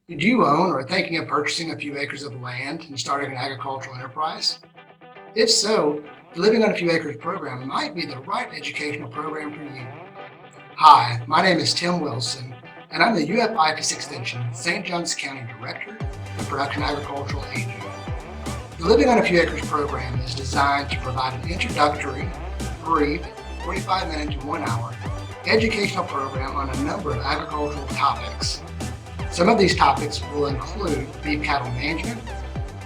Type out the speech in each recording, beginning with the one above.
Do you own or are thinking of purchasing a few acres of land and starting an agricultural enterprise? If so, the Living on a Few Acres program might be the right educational program for you. Hi, my name is Tim Wilson, and I'm the UF-IPIS Extension St. Johns County Director and Production Agricultural Agent. The Living on a Few Acres program is designed to provide an introductory, brief, 45-minute to 1 hour educational program on a number of agricultural topics. Some of these topics will include beef cattle management,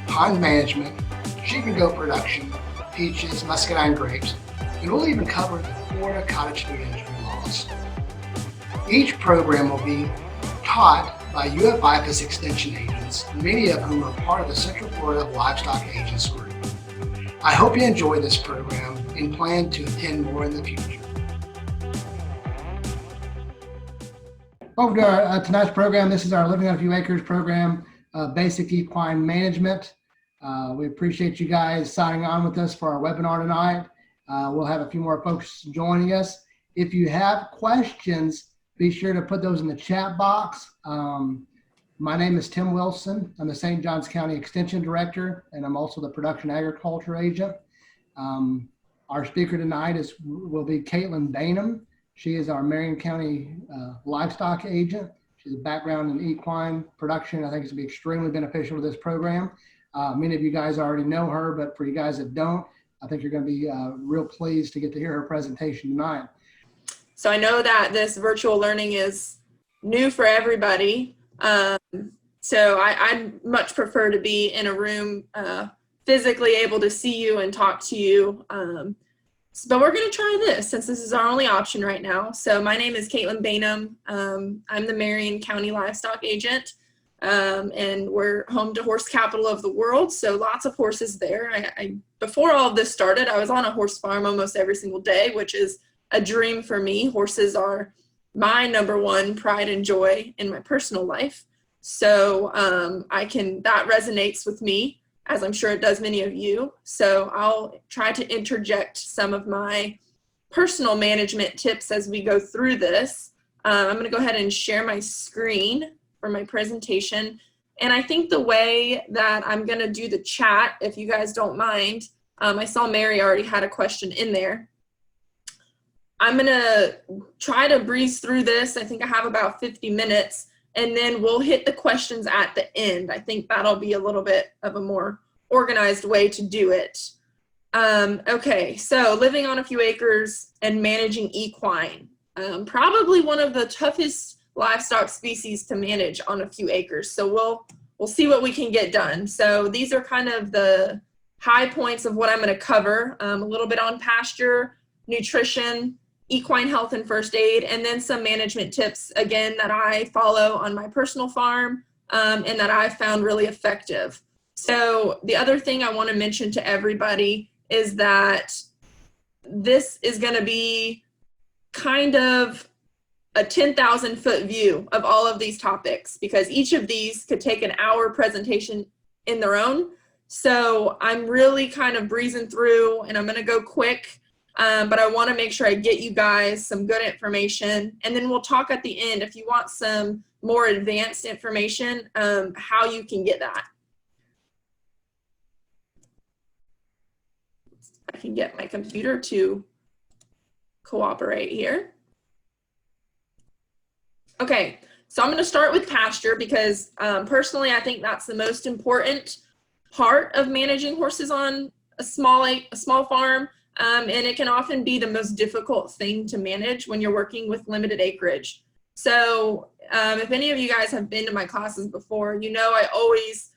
pond management, sheep and goat production, peaches, muscadine grapes, and we'll even cover the Florida cottage food industry laws. Each program will be taught by UF-IPIS Extension agents, many of whom are part of the Central Florida Livestock Agents Group. I hope you enjoy this program and plan to attend more in the future. Welcome to our tonight's program. This is our Living on a Few Acres program, Basic Equine Management. We appreciate you guys signing on with us for our webinar tonight. We'll have a few more folks joining us. If you have questions, be sure to put those in the chat box. My name is Tim Wilson. I'm the St. Johns County Extension Director, and I'm also the Production Agriculture Agent. Our speaker tonight will be Caitlin Bainham. She is our Marion County livestock agent. She has a background in equine production. I think it's going to be extremely beneficial to this program. Many of you guys already know her, but for you guys that don't, I think you're going to be real pleased to get to hear her presentation tonight. So I know that this virtual learning is new for everybody. So I'd much prefer to be in a room physically able to see you and talk to you. But we're going to try this since this is our only option right now. So my name is Caitlin Bainham. I'm the Marion County Livestock Agent, and we're home to horse capital of the world. So lots of horses there. Before all of this started, I was on a horse farm almost every single day, which is a dream for me. Horses are my number one pride and joy in my personal life. So that resonates with me, as I'm sure it does many of you. So I'll try to interject some of my personal management tips as we go through this. I'm going to go ahead and share my screen for my presentation. And I think the way that I'm going to do the chat, if you guys don't mind, I saw Mary already had a question in there. I'm going to try to breeze through this. I think I have about 50 minutes. And then we'll hit the questions at the end. I think that'll be a little bit of a more organized way to do it. Okay, so living on a few acres and managing equine. Probably one of the toughest livestock species to manage on a few acres. So we'll see what we can get done. So these are kind of the high points of what I'm going to cover. A little bit on pasture, nutrition, equine health and first aid, and then some management tips, again, that I follow on my personal farm and that I found really effective. So the other thing I want to mention to everybody is that this is going to be kind of a 10,000 foot view of all of these topics, because each of these could take an hour presentation in their own. So I'm really kind of breezing through, and I'm going to go quick. But I want to make sure I get you guys some good information, and then we'll talk at the end if you want some more advanced information, how you can get that. I can get my computer to cooperate here. Okay, so I'm going to start with pasture because personally I think that's the most important part of managing horses on a small farm. And it can often be the most difficult thing to manage when you're working with limited acreage. So if any of you guys have been to my classes before, you know I always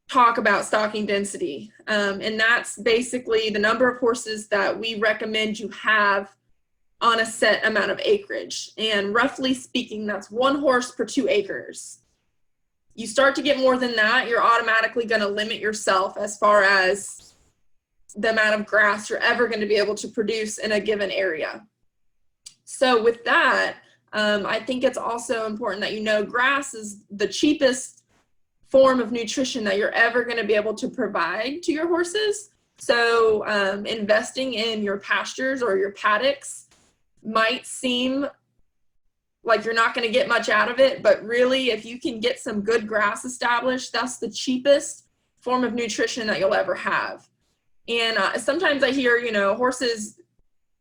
talk about stocking density. And that's basically the number of horses that we recommend you have on a set amount of acreage. And roughly speaking, that's 1 horse per 2 acres. You start to get more than that, you're automatically going to limit yourself as far as the amount of grass you're ever going to be able to produce in a given area. So with that, I think it's also important that you know grass is the cheapest form of nutrition that you're ever going to be able to provide to your horses. So investing in your pastures or your paddocks might seem like you're not going to get much out of it, but really if you can get some good grass established, that's the cheapest form of nutrition that you'll ever have. And sometimes I hear, you know, horses,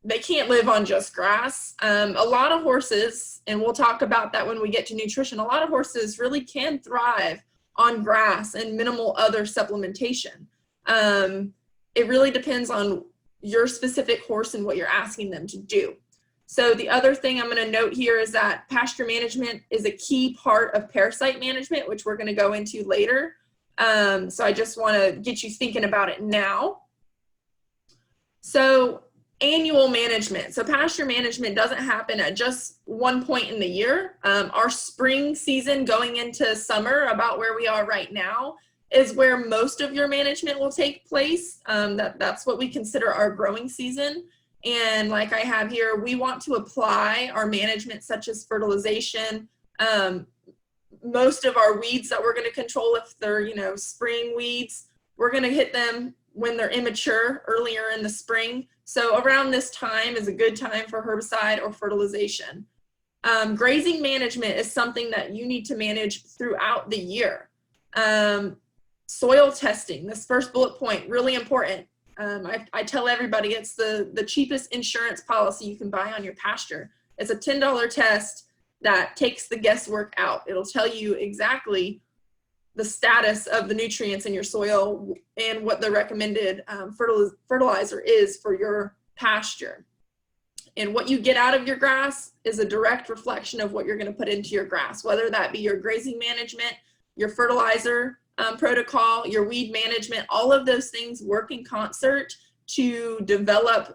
they can't live on just grass. A lot of horses, and we'll talk about that when we get to nutrition, a lot of horses really can thrive on grass and minimal other supplementation. It really depends on your specific horse and what you're asking them to do. So the other thing I'm going to note here is that pasture management is a key part of parasite management, which we're going to go into later. So I just want to get you thinking about it now. So annual management. So pasture management doesn't happen at just one point in the year. Our spring season going into summer, about where we are right now, is where most of your management will take place. That's what we consider our growing season. And like I have here, we want to apply our management such as fertilization. Most of our weeds that we're going to control, if they're, you know, spring weeds, we're going to hit them when they're immature, earlier in the spring. So around this time is a good time for herbicide or fertilization. Grazing management is something that you need to manage throughout the year. Soil testing, this first bullet point, really important. I tell everybody it's the cheapest insurance policy you can buy on your pasture. It's a $10 test that takes the guesswork out. It'll tell you exactly the status of the nutrients in your soil and what the recommended fertilizer is for your pasture. And what you get out of your grass is a direct reflection of what you're going to put into your grass, whether that be your grazing management, your fertilizer protocol, your weed management. All of those things work in concert to develop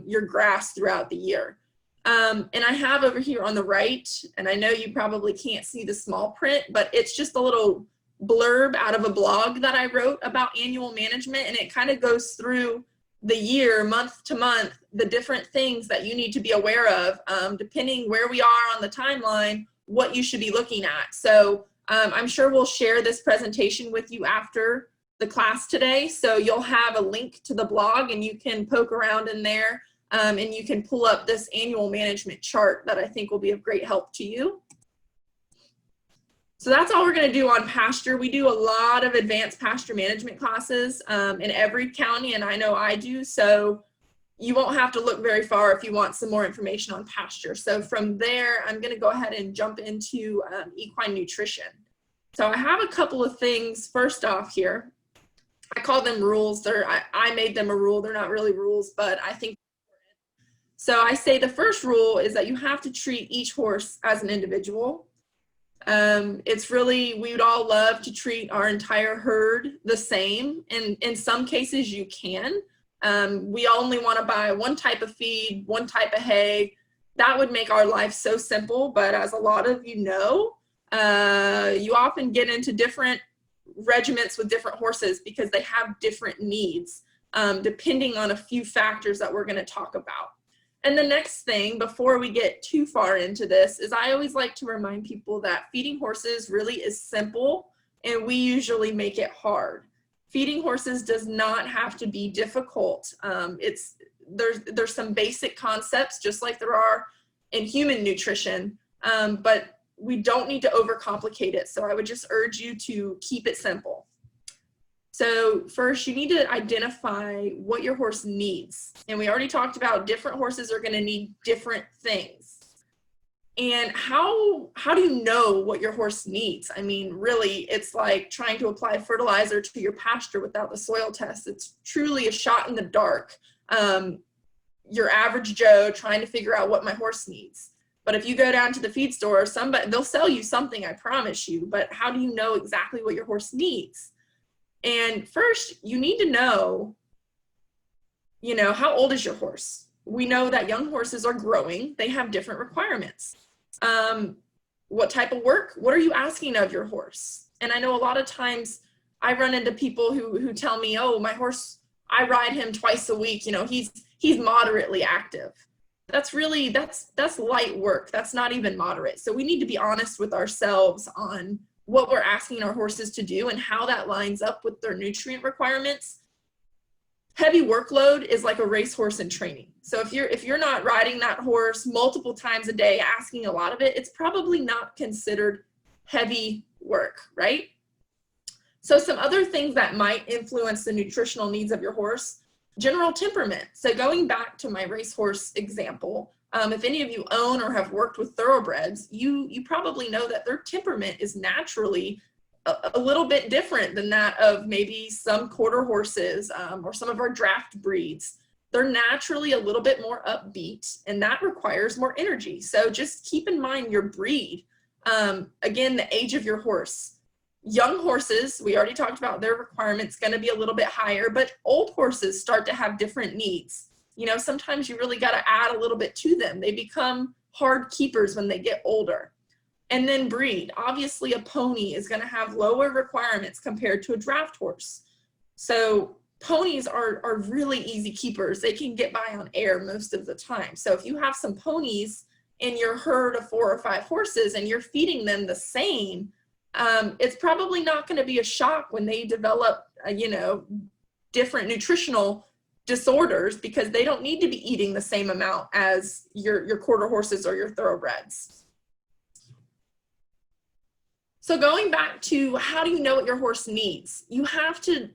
your grass throughout the year. And I have over here on the right, and I know you probably can't see the small print, but it's just a little blurb out of a blog that I wrote about annual management, and it kind of goes through the year, month to month, the different things that you need to be aware of, depending where we are on the timeline, what you should be looking at. So I'm sure we'll share this presentation with you after the class today. So you'll have a link to the blog and you can poke around in there and you can pull up this annual management chart that I think will be of great help to you. So that's all we're going to do on pasture. We do a lot of advanced pasture management classes in every county, and I know I do. So you won't have to look very far if you want some more information on pasture. So from there, I'm going to go ahead and jump into equine nutrition. So I have a couple of things first off here. I call them rules. I made them a rule. They're not really rules, but I think. So I say the first rule is that you have to treat each horse as an individual. It's really, we would all love to treat our entire herd the same. And in some cases you can. We only want to buy one type of feed, one type of hay. That would make our life so simple. But as a lot of you know, you often get into different regiments with different horses because they have different needs, depending on a few factors that we're going to talk about. And the next thing, before we get too far into this, is I always like to remind people that feeding horses really is simple, and we usually make it hard. Feeding horses does not have to be difficult. There's some basic concepts, just like there are in human nutrition, but we don't need to overcomplicate it. So I would just urge you to keep it simple. So first, you need to identify what your horse needs. And we already talked about different horses are going to need different things. And how do you know what your horse needs? I mean, really, it's like trying to apply fertilizer to your pasture without the soil test. It's truly a shot in the dark. Your average Joe trying to figure out what my horse needs. But if you go down to the feed store, they'll sell you something, I promise you. But how do you know exactly what your horse needs? And first, you need to know, how old is your horse? We know that young horses are growing. They have different requirements. What type of work? What are you asking of your horse? And I know a lot of times I run into people who tell me, oh, my horse, I ride him twice a week. He's moderately active. That's light work. That's not even moderate. So we need to be honest with ourselves on what we're asking our horses to do and how that lines up with their nutrient requirements. Heavy workload is like a racehorse in training. So if you're not riding that horse multiple times a day, asking a lot of it, it's probably not considered heavy work, right? So some other things that might influence the nutritional needs of your horse: general temperament. So going back to my racehorse example, if any of you own or have worked with thoroughbreds, you probably know that their temperament is naturally a little bit different than that of maybe some quarter horses or some of our draft breeds. They're naturally a little bit more upbeat, and that requires more energy. So just keep in mind your breed. Again, the age of your horse. Young horses, we already talked about their requirements, going to be a little bit higher, but old horses start to have different needs. You know, sometimes you really got to add a little bit to them. They become hard keepers when they get older. And then breed. Obviously, a pony is going to have lower requirements compared to a draft horse. So ponies are really easy keepers. They can get by on air most of the time. So if you have some ponies in your herd of 4 or 5 horses and you're feeding them the same, it's probably not going to be a shock when they develop, different nutritional disorders, because they don't need to be eating the same amount as your quarter horses or your thoroughbreds. So going back to how do you know what your horse needs? You have to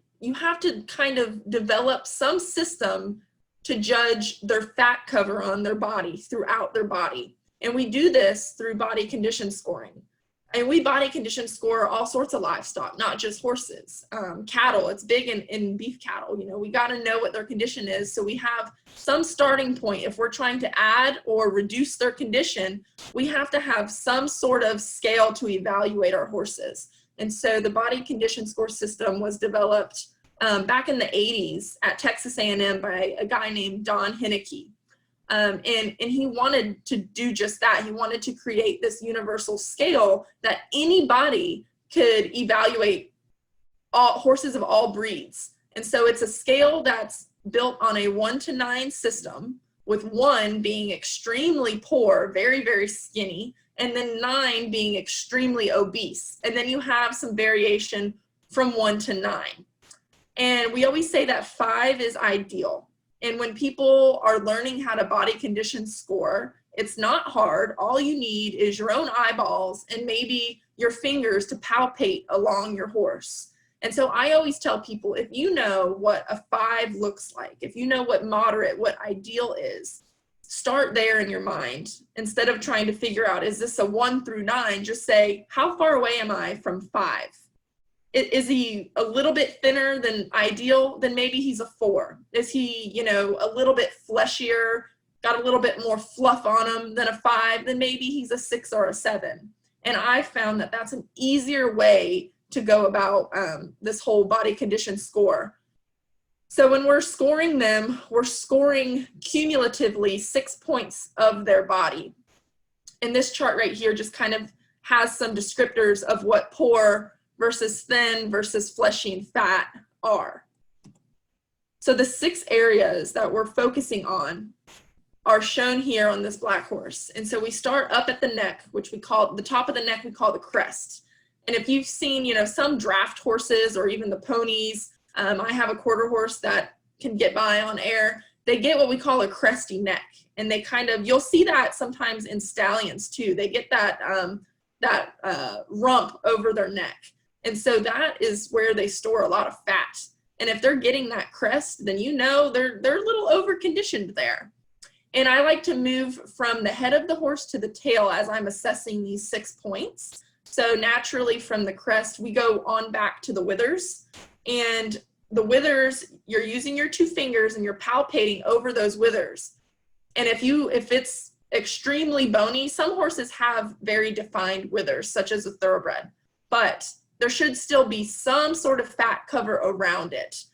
kind of develop some system to judge their fat cover on their body throughout their body. And we do this through body condition scoring. And we body condition score all sorts of livestock, not just horses. Cattle, it's big in beef cattle. You know, we got to know what their condition is, so we have some starting point. If we're trying to add or reduce their condition, we have to have some sort of scale to evaluate our horses. And so the body condition score system was developed back in the 80s at Texas A&M by a guy named Don Henneke. And he wanted to do just that. He wanted to create this universal scale that anybody could evaluate all horses of all breeds. And so it's a scale that's built on a 1 to 9 system, with 1 being extremely poor, very, very skinny, and then 9 being extremely obese. And then you have some variation from 1 to 9. And we always say that 5 is ideal. And when people are learning how to body condition score, it's not hard. All you need is your own eyeballs and maybe your fingers to palpate along your horse. And so I always tell people, if you know what a 5 looks like, if you know what moderate, what ideal is, start there in your mind. Instead of trying to figure out, is this a 1 through 9, just say, how far away am I from 5? Is he a little bit thinner than ideal? Then maybe he's a 4. Is he, a little bit fleshier, got a little bit more fluff on him than a 5? Then maybe he's a 6 or a 7. And I found that that's an easier way to go about this whole body condition score. So when we're scoring them, we're scoring cumulatively 6 points of their body. And this chart right here just kind of has some descriptors of what poor versus thin versus fleshy and fat are. So the 6 areas that we're focusing on are shown here on this black horse. And so we start up at the neck, which we call the top of the neck, we call the crest. And if you've seen, some draft horses or even the ponies, I have a quarter horse that can get by on air. They get what we call a cresty neck. And they you'll see that sometimes in stallions too. They get that rump over their neck. And so that is where they store a lot of fat. And if they're getting that crest, then they're a little over-conditioned there. And I like to move from the head of the horse to the tail as I'm assessing these 6 points. So naturally from the crest, we go on back to the withers. And the withers, you're using your 2 fingers and you're palpating over those withers. And if it's extremely bony, some horses have very defined withers, such as a thoroughbred. But there should still be some sort of fat cover around it.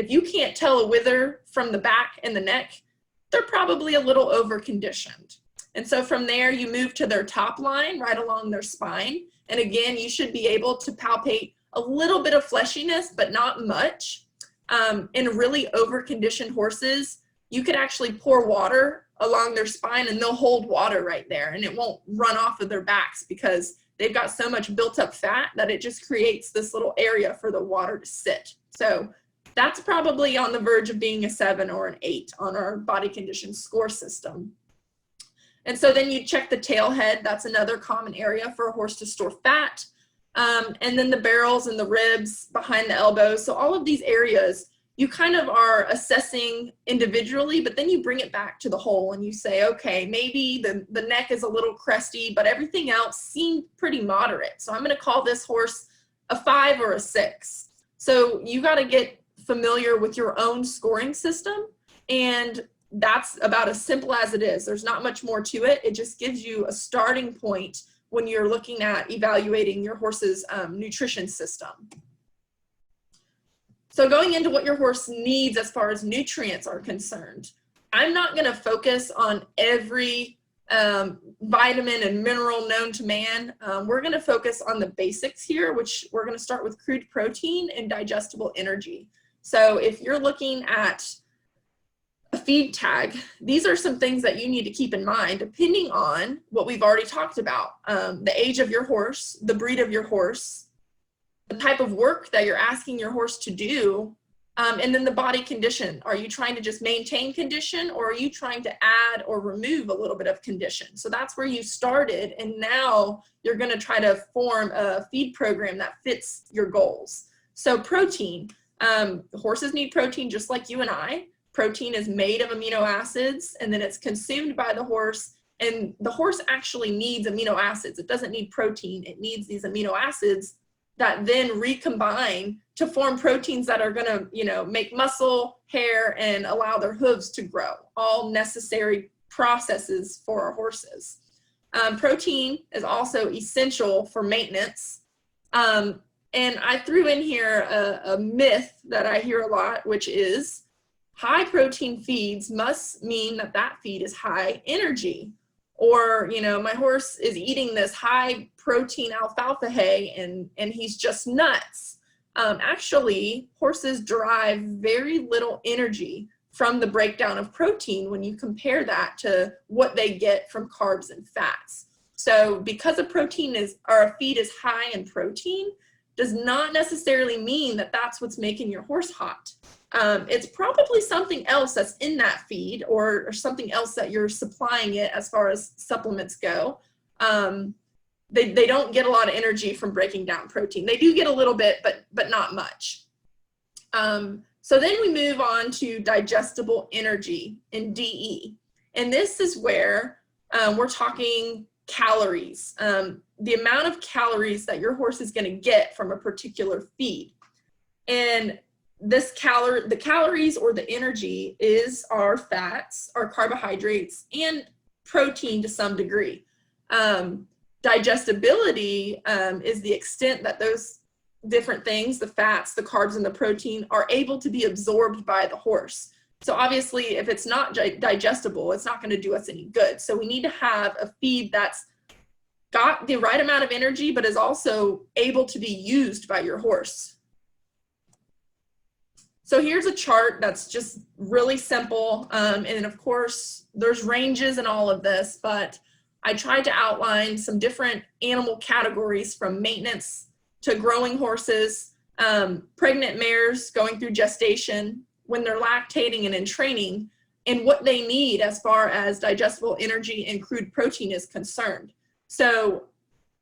If you can't tell a wither from the back and the neck, they're probably a little over-conditioned. And so from there, you move to their top line, right along their spine. And again, you should be able to palpate a little bit of fleshiness, but not much. In really over-conditioned horses, you could actually pour water along their spine and they'll hold water right there and it won't run off of their backs because they've got so much built up fat that it just creates this little area for the water to sit. So that's probably on the verge of being a 7 or an 8 on our body condition score system. And so then you check the tail head. That's another common area for a horse to store fat. And then the barrels and the ribs behind the elbows. So all of these areas you kind of are assessing individually, but then you bring it back to the whole and you say, okay, maybe the neck is a little cresty, but everything else seemed pretty moderate. So I'm going to call this horse a 5 or a 6. So you got to get familiar with your own scoring system, and that's about as simple as it is. There's not much more to it. It just gives you a starting point when you're looking at evaluating your horse's nutrition system. So going into what your horse needs as far as nutrients are concerned, I'm not going to focus on every vitamin and mineral known to man. We're going to focus on the basics here, which we're going to start with crude protein and digestible energy. So if you're looking at a feed tag, these are some things that you need to keep in mind depending on what we've already talked about. The age of your horse, the breed of your horse, the type of work that you're asking your horse to do, and then the body condition. Are you trying to just maintain condition, or are you trying to add or remove a little bit of condition? So that's where you started, and now you're going to try to form a feed program that fits your goals. So protein, horses need protein just like you and I. Protein is made of amino acids, and then it's consumed by the horse, and the horse actually needs amino acids. It doesn't need protein. It needs these amino acids that then recombine to form proteins that are going to, make muscle, hair, and allow their hooves to grow. All necessary processes for our horses. Protein is also essential for maintenance. And I threw in here a myth that I hear a lot, which is high protein feeds must mean that that feed is high energy. Or, my horse is eating this high protein alfalfa hay and he's just nuts. Actually, horses derive very little energy from the breakdown of protein when you compare that to what they get from carbs and fats. So because a feed is high in protein does not necessarily mean that that's what's making your horse hot. It's probably something else that's in that feed or something else that you're supplying it as far as supplements go. They don't get a lot of energy from breaking down protein. They do get a little bit, but not much. So then we move on to digestible energy in DE. And this is where we're talking calories, the amount of calories that your horse is going to get from a particular feed. And the calories or the energy is our fats, our carbohydrates, and protein to some degree. Digestibility is the extent that those different things, the fats, the carbs, and the protein, are able to be absorbed by the horse. So obviously, if it's not digestible, it's not going to do us any good. So we need to have a feed that's got the right amount of energy, but is also able to be used by your horse. So here's a chart that's just really simple. And of course, there's ranges in all of this, but I tried to outline some different animal categories from maintenance to growing horses, pregnant mares going through gestation, when they're lactating and in training, and what they need as far as digestible energy and crude protein is concerned. So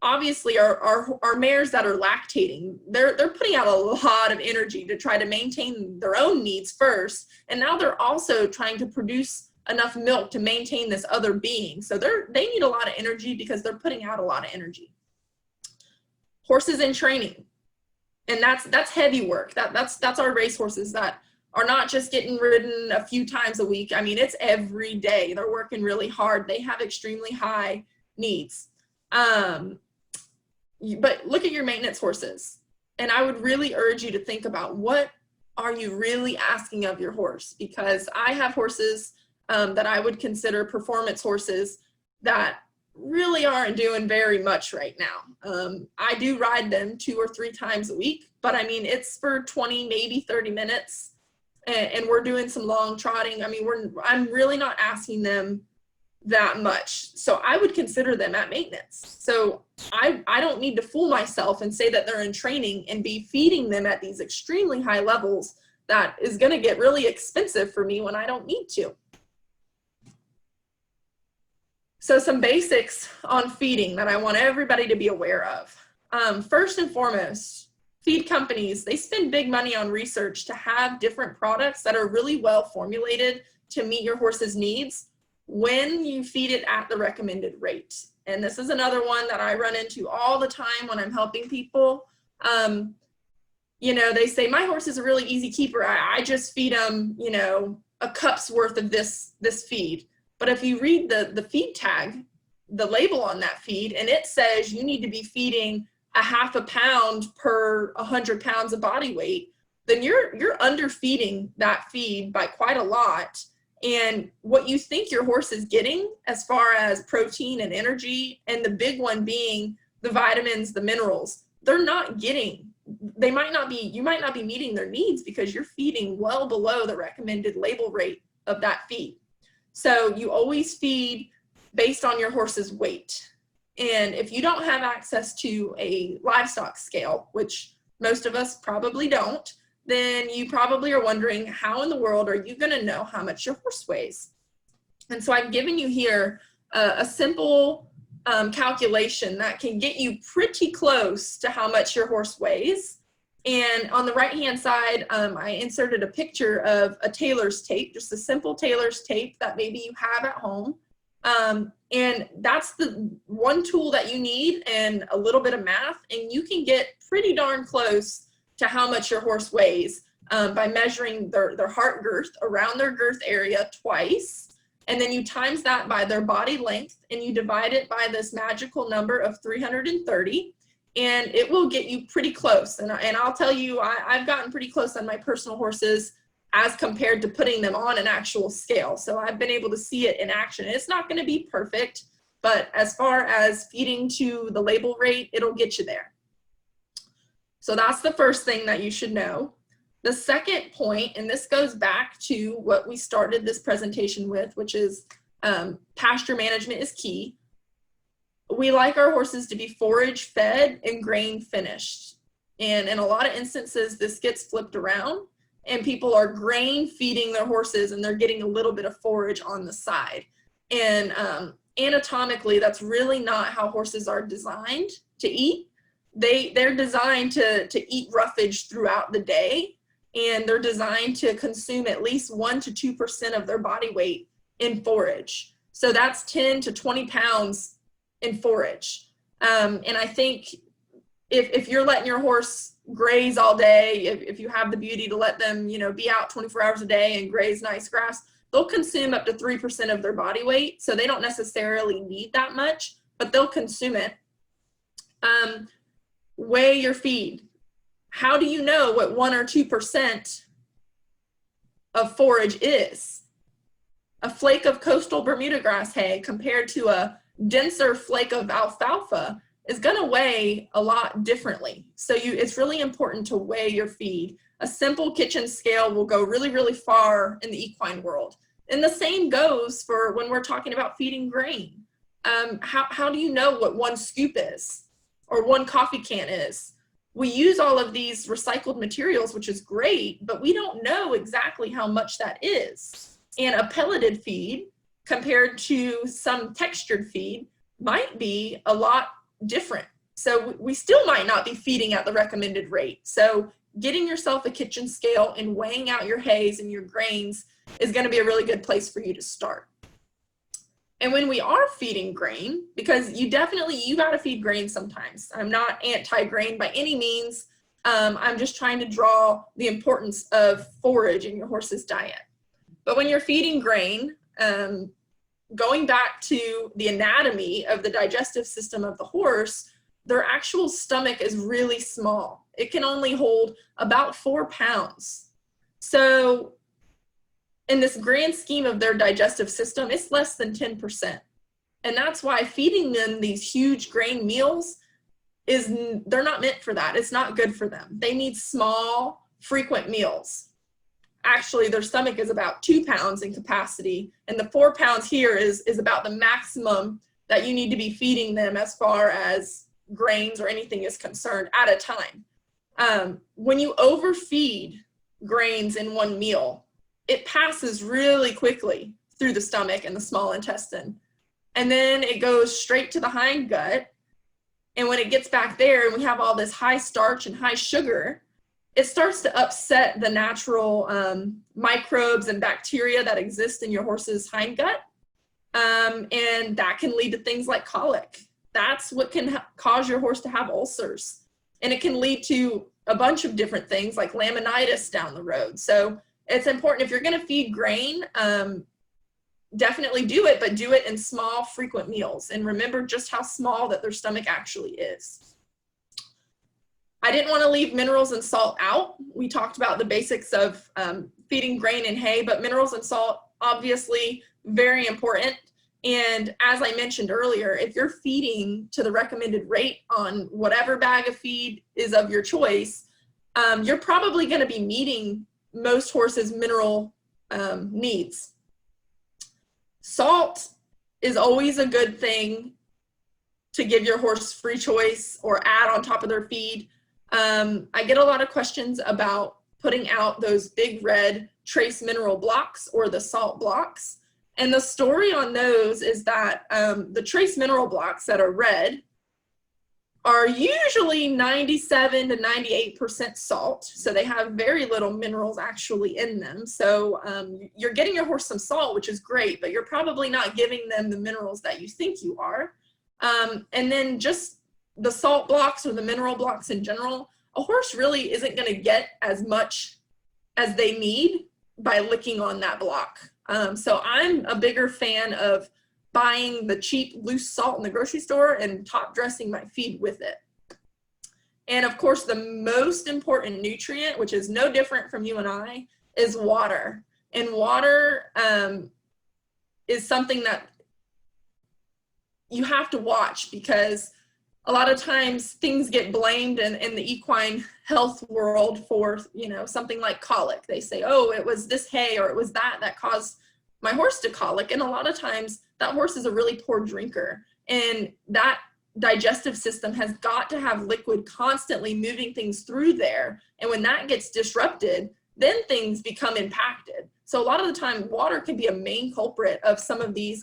obviously our mares that are lactating, they're putting out a lot of energy to try to maintain their own needs first, and now they're also trying to produce enough milk to maintain this other being. So they need a lot of energy because they're putting out a lot of energy. Horses in training, and that's heavy work. That's our race horses that are not just getting ridden a few times a week. I mean, it's every day. They're working really hard. They have extremely high needs. But look at your maintenance horses. And I would really urge you to think about, what are you really asking of your horse? Because I have horses that I would consider performance horses that really aren't doing very much right now. I do ride them 2 or 3 times a week, but I mean, it's for 20, maybe 30 minutes. And we're doing some long trotting. I mean, I'm really not asking them that much. So I would consider them at maintenance. So I don't need to fool myself and say that they're in training and be feeding them at these extremely high levels that is going to get really expensive for me when I don't need to. So some basics on feeding that I want everybody to be aware of. First and foremost, feed companies, they spend big money on research to have different products that are really well formulated to meet your horse's needs when you feed it at the recommended rate. And this is another one that I run into all the time when I'm helping people. You know, they say, my horse is a really easy keeper. I just feed them, you know, a cup's worth of this feed. But if you read the feed tag, the label on that feed, and it says you need to be feeding a half a pound per 100 pounds of body weight, then you're underfeeding that feed by quite a lot. And what you think your horse is getting as far as protein and energy, and the big one being the vitamins, the minerals, they're not getting. You might not be meeting their needs because you're feeding well below the recommended label rate of that feed. So you always feed based on your horse's weight. And if you don't have access to a livestock scale, which most of us probably don't, then you probably are wondering, how in the world are you going to know how much your horse weighs? And so I've given you here a simple calculation that can get you pretty close to how much your horse weighs. And on the right-hand side, I inserted a picture of a tailor's tape, just a simple tailor's tape that maybe you have at home. And that's the one tool that you need, and a little bit of math, and you can get pretty darn close to how much your horse weighs by measuring their heart girth around their girth area twice. And then you times that by their body length, and you divide it by this magical number of 330. And it will get you pretty close. And I'll tell you, I've gotten pretty close on my personal horses as compared to putting them on an actual scale. So I've been able to see it in action. It's not going to be perfect, but as far as feeding to the label rate, it'll get you there. So that's the first thing that you should know. The second point, and this goes back to what we started this presentation with, which is pasture management is key. We like our horses to be forage fed and grain finished. And in a lot of instances, this gets flipped around, and people are grain feeding their horses and they're getting a little bit of forage on the side. And anatomically, that's really not how horses are designed to eat. They're designed to eat roughage throughout the day, and they're designed to consume at least 1 to 2% of their body weight in forage. So that's 10 to 20 pounds in forage. And I think if you're letting your horse graze all day, if you have the beauty to let them, you know, be out 24 hours a day and graze nice grass, they'll consume up to 3% of their body weight. So they don't necessarily need that much, but they'll consume it. Weigh your feed. How do you know what 1 or 2% of forage is? A flake of coastal Bermuda grass hay compared to a denser flake of alfalfa is going to weigh a lot differently. So it's really important to weigh your feed. A simple kitchen scale will go really, really far in the equine world. And the same goes for when we're talking about feeding grain. How do you know what 1 scoop is or 1 coffee can is? We use all of these recycled materials, which is great, but we don't know exactly how much that is. And a pelleted feed compared to some textured feed might be a lot different. So we still might not be feeding at the recommended rate. So getting yourself a kitchen scale and weighing out your hays and your grains is going to be a really good place for you to start. And when we are feeding grain, because you got to feed grain sometimes. I'm not anti-grain by any means. I'm just trying to draw the importance of forage in your horse's diet. But when you're feeding grain, going back to the anatomy of the digestive system of the horse, their actual stomach is really small. It can only hold about 4 pounds. So in this grand scheme of their digestive system, it's less than 10%. And that's why feeding them these huge grain meals they're not meant for that. It's not good for them. They need small, frequent meals. Actually, their stomach is about 2 pounds in capacity, and the 4 pounds here is about the maximum that you need to be feeding them as far as grains or anything is concerned at a time. When you overfeed grains in one meal, it passes really quickly through the stomach and the small intestine. And then it goes straight to the hind gut. And when it gets back there and we have all this high starch and high sugar, it starts to upset the natural microbes and bacteria that exist in your horse's hind gut. And that can lead to things like colic. That's what can cause your horse to have ulcers. And it can lead to a bunch of different things like laminitis down the road. So it's important, if you're going to feed grain, definitely do it, but do it in small, frequent meals. And remember just how small that their stomach actually is. I didn't want to leave minerals and salt out. We talked about the basics of feeding grain and hay, but minerals and salt, obviously very important. And as I mentioned earlier, if you're feeding to the recommended rate on whatever bag of feed is of your choice, you're probably going to be meeting most horses' mineral needs. Salt is always a good thing to give your horse free choice or add on top of their feed. I get a lot of questions about putting out those big red trace mineral blocks or the salt blocks. And the story on those is that the trace mineral blocks that are red are usually 97 to 98% salt. So they have very little minerals actually in them. So you're getting your horse some salt, which is great, but you're probably not giving them the minerals that you think you are. And then just the salt blocks or the mineral blocks in general, a horse really isn't going to get as much as they need by licking on that block. So I'm a bigger fan of buying the cheap loose salt in the grocery store and top dressing my feed with it. And of course, the most important nutrient, which is no different from you and I, is water. And water is something that you have to watch, because a lot of times things get blamed in the equine health world for, you know, something like colic. They say, oh, it was this hay or it was that caused my horse to colic. And a lot of times that horse is a really poor drinker, and that digestive system has got to have liquid constantly moving things through there. And when that gets disrupted, then things become impacted. So a lot of the time water can be a main culprit of some of these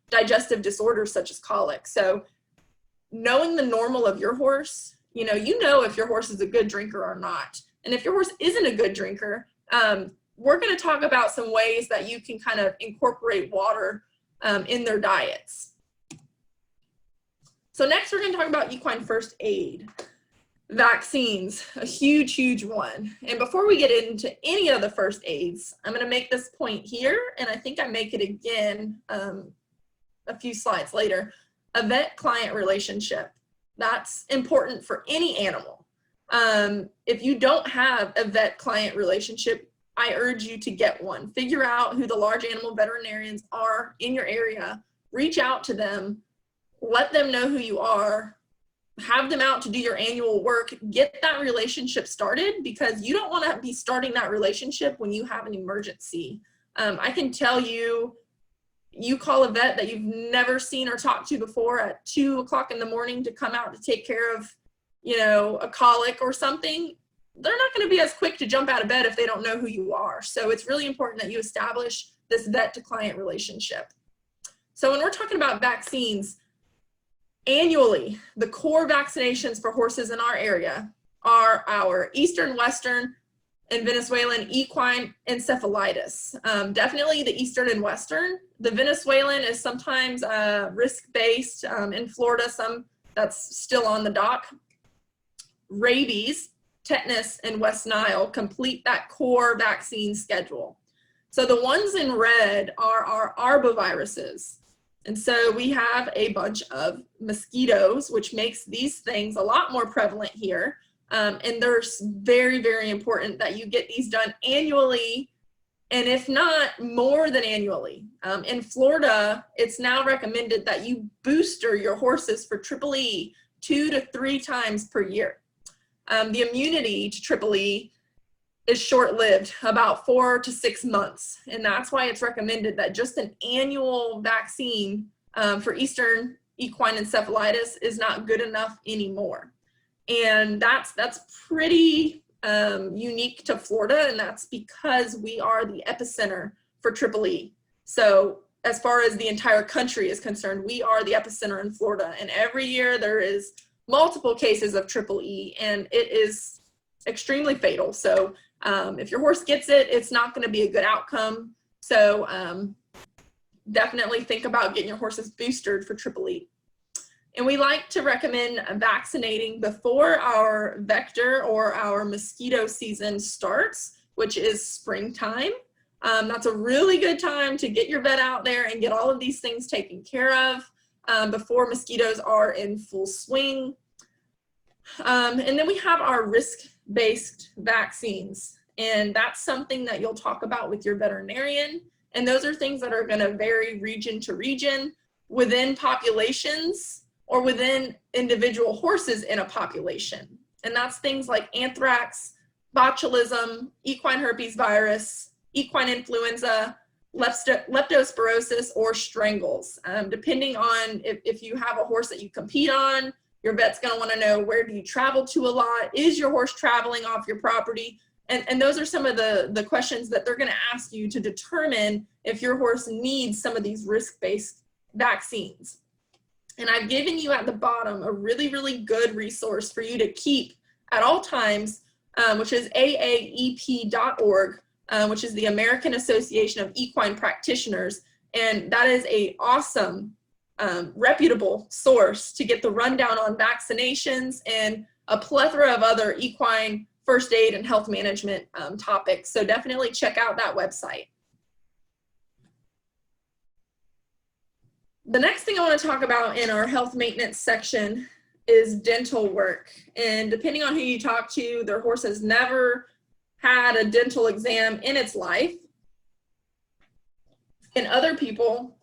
digestive disorders such as colic. So knowing the normal of your horse, you know if your horse is a good drinker or not. And if your horse isn't a good drinker, we're going to talk about some ways that you can kind of incorporate water in their diets. So next we're going to talk about equine first aid. Vaccines, a huge, huge one. And before we get into any of the first aids, I'm going to make this point here, and I think I make it again a few slides later. A vet-client relationship. That's important for any animal. If you don't have a vet-client relationship, I urge you to get one. Figure out who the large animal veterinarians are in your area. Reach out to them. Let them know who you are. Have them out to do your annual work. Get that relationship started, because you don't want to be starting that relationship when you have an emergency. I can tell you, you call a vet that you've never seen or talked to before at 2 o'clock in the morning to come out to take care of, a colic or something. They're not going to be as quick to jump out of bed if they don't know who you are. So it's really important that you establish this vet to client relationship. So when we're talking about vaccines, annually, the core vaccinations for horses in our area are our Eastern, Western, and Venezuelan equine encephalitis. Definitely the Eastern and Western. The Venezuelan is sometimes risk-based. In Florida, some that's still on the dock. Rabies, tetanus, and West Nile complete that core vaccine schedule. So the ones in red are our arboviruses. And so we have a bunch of mosquitoes, which makes these things a lot more prevalent here. And they're very, very important that you get these done annually, and if not, more than annually. In Florida, it's now recommended that you booster your horses for Triple E 2 to 3 times per year. The immunity to Triple E is short-lived, about 4 to 6 months. And that's why it's recommended that just an annual vaccine for Eastern equine encephalitis is not good enough anymore. And that's pretty unique to Florida, and that's because we are the epicenter for Triple E. So as far as the entire country is concerned, we are the epicenter in Florida, and every year there is multiple cases of Triple E, and it is extremely fatal. So if your horse gets it, it's not going to be a good outcome. So definitely think about getting your horses boosted for Triple E. And we like to recommend vaccinating before our vector or our mosquito season starts, which is springtime. That's a really good time to get your vet out there and get all of these things taken care of before mosquitoes are in full swing. And then we have our risk-based vaccines, and that's something that you'll talk about with your veterinarian. And those are things that are going to vary region to region within populations or within individual horses in a population. And that's things like anthrax, botulism, equine herpes virus, equine influenza, leptospirosis, or strangles. Depending on if you have a horse that you compete on, your vet's going to want to know, where do you travel to a lot? Is your horse traveling off your property? And those are some of the questions that they're going to ask you to determine if your horse needs some of these risk-based vaccines. And I've given you at the bottom a really, really good resource for you to keep at all times, which is aaep.org, which is the American Association of Equine Practitioners. And that is an awesome, reputable source to get the rundown on vaccinations and a plethora of other equine first aid and health management topics. So definitely check out that website. The next thing I want to talk about in our health maintenance section is dental work. And depending on who you talk to, their horse has never had a dental exam in its life. And other people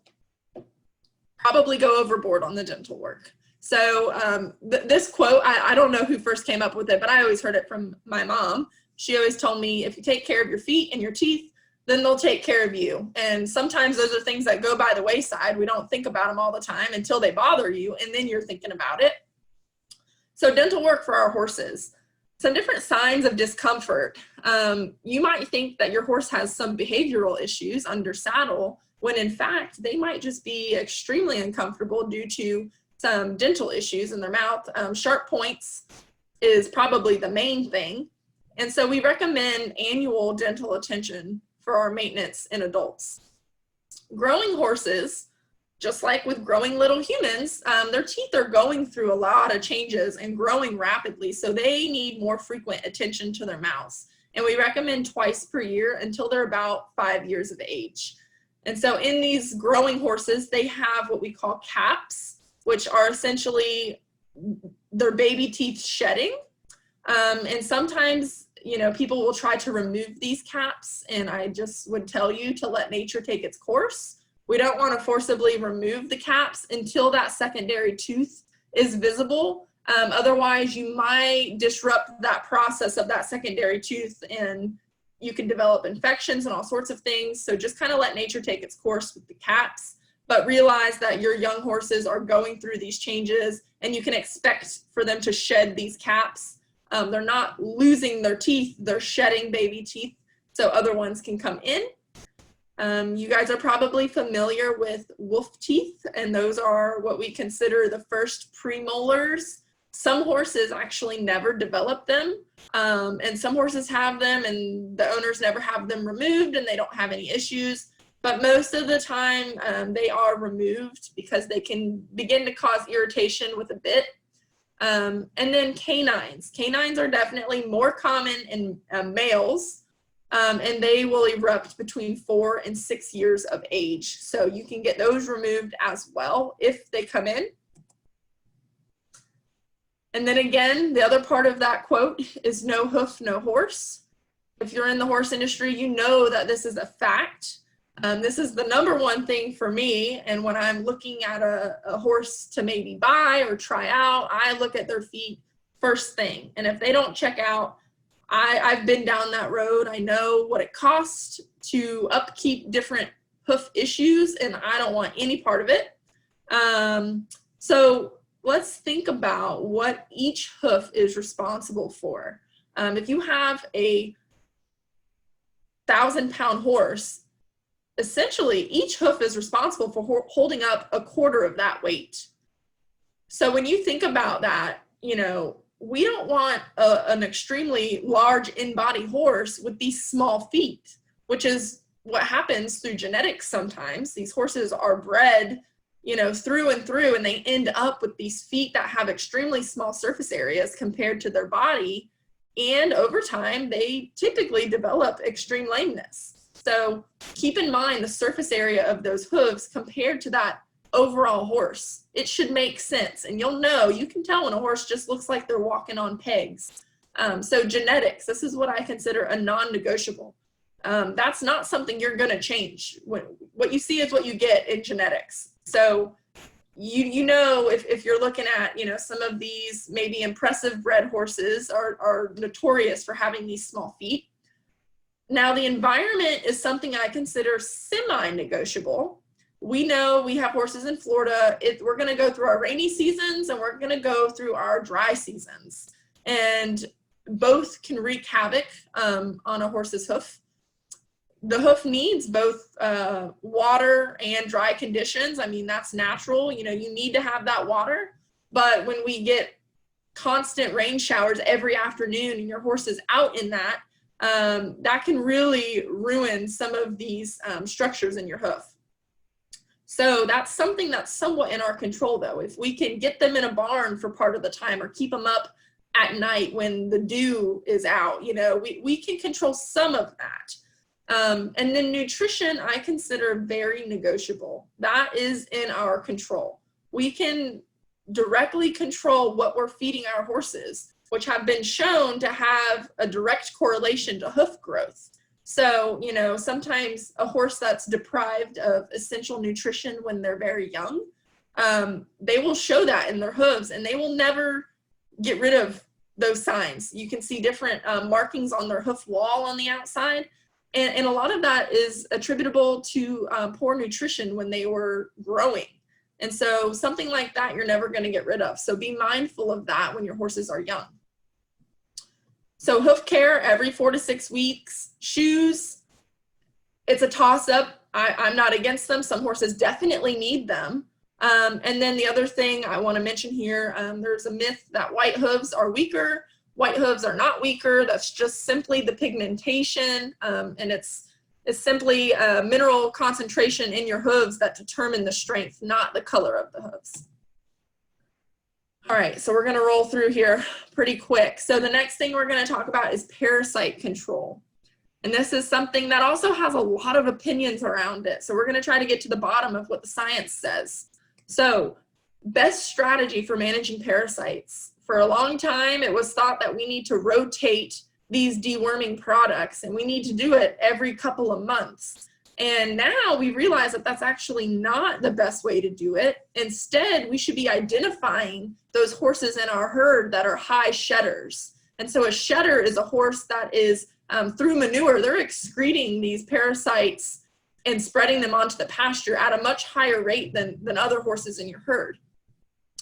probably go overboard on the dental work. So this quote, I don't know who first came up with it, but I always heard it from my mom. She always told me, if you take care of your feet and your teeth, then they'll take care of you. And sometimes those are things that go by the wayside. We don't think about them all the time until they bother you, and then you're thinking about it. So dental work for our horses. Some different signs of discomfort. You might think that your horse has some behavioral issues under saddle, when in fact, they might just be extremely uncomfortable due to some dental issues in their mouth. Sharp points is probably the main thing. And so we recommend annual dental attention for our maintenance in adults. Growing horses, just like with growing little humans, their teeth are going through a lot of changes and growing rapidly, so they need more frequent attention to their mouths. And we recommend twice per year until they're about 5 years of age. And so in these growing horses, they have what we call caps, which are essentially their baby teeth shedding. And sometimes, people will try to remove these caps, and I just would tell you to let nature take its course. We don't want to forcibly remove the caps until that secondary tooth is visible. Otherwise, you might disrupt that process of that secondary tooth, and you can develop infections and all sorts of things. So just kind of let nature take its course with the caps, but realize that your young horses are going through these changes, and you can expect for them to shed these caps. They're not losing their teeth, they're shedding baby teeth, so other ones can come in. You guys are probably familiar with wolf teeth, and those are what we consider the first premolars. Some horses actually never develop them, and some horses have them and the owners never have them removed and they don't have any issues. But most of the time they are removed because they can begin to cause irritation with a bit. And then canines. Canines are definitely more common in males, and they will erupt between 4 and 6 years of age. So you can get those removed as well if they come in. And then again, the other part of that quote is no hoof, no horse. If you're in the horse industry, you know that this is a fact. This is the number one thing for me. And when I'm looking at a horse to maybe buy or try out, I look at their feet first thing. And if they don't check out, I've been down that road. I know what it costs to upkeep different hoof issues, and I don't want any part of it. So let's think about what each hoof is responsible for. If you have a 1,000-pound horse, essentially each hoof is responsible for holding up a quarter of that weight. So when you think about that, you know, we don't want an extremely large in-body horse with these small feet, which is what happens through genetics sometimes. These horses are bred, you know, through and through, and they end up with these feet that have extremely small surface areas compared to their body. And over time, they typically develop extreme lameness. So keep in mind the surface area of those hooves compared to that overall horse. It should make sense. And you'll know, you can tell when a horse just looks like they're walking on pegs. So genetics, this is what I consider a non-negotiable. That's not something you're going to change. What you see is what you get in genetics. So you know, if you're looking at, you know, some of these maybe impressive bred horses are notorious for having these small feet. Now, the environment is something I consider semi-negotiable. We know we have horses in Florida. We're going to go through our rainy seasons and we're going to go through our dry seasons. And both can wreak havoc on a horse's hoof. The hoof needs both water and dry conditions. I mean, that's natural. You know, you need to have that water. But when we get constant rain showers every afternoon and your horse is out in that, that can really ruin some of these structures in your hoof. So that's something that's somewhat in our control, though. If we can get them in a barn for part of the time or keep them up at night when the dew is out, you know, we can control some of that. And then nutrition, I consider very negotiable. That is in our control. We can directly control what we're feeding our horses, which have been shown to have a direct correlation to hoof growth. So, you know, sometimes a horse that's deprived of essential nutrition when they're very young, they will show that in their hooves and they will never get rid of those signs. You can see different markings on their hoof wall on the outside. And a lot of that is attributable to poor nutrition when they were growing. And so something like that, you're never going to get rid of. So be mindful of that when your horses are young. So hoof care every 4 to 6 weeks. Shoes, it's a toss-up. I'm not against them. Some horses definitely need them. And then the other thing I want to mention here, there's a myth that white hooves are weaker. White hooves are not weaker. That's just simply the pigmentation, and it's simply a mineral concentration in your hooves that determine the strength, not the color of the hooves. All right, so we're going to roll through here pretty quick. So the next thing we're going to talk about is parasite control. And this is something that also has a lot of opinions around it. So we're going to try to get to the bottom of what the science says. So best strategy for managing parasites. For a long time, it was thought that we need to rotate these deworming products and we need to do it every couple of months. And now we realize that that's actually not the best way to do it. Instead, we should be identifying those horses in our herd that are high shedders. And so a shedder is a horse that is, through manure, they're excreting these parasites and spreading them onto the pasture at a much higher rate than other horses in your herd.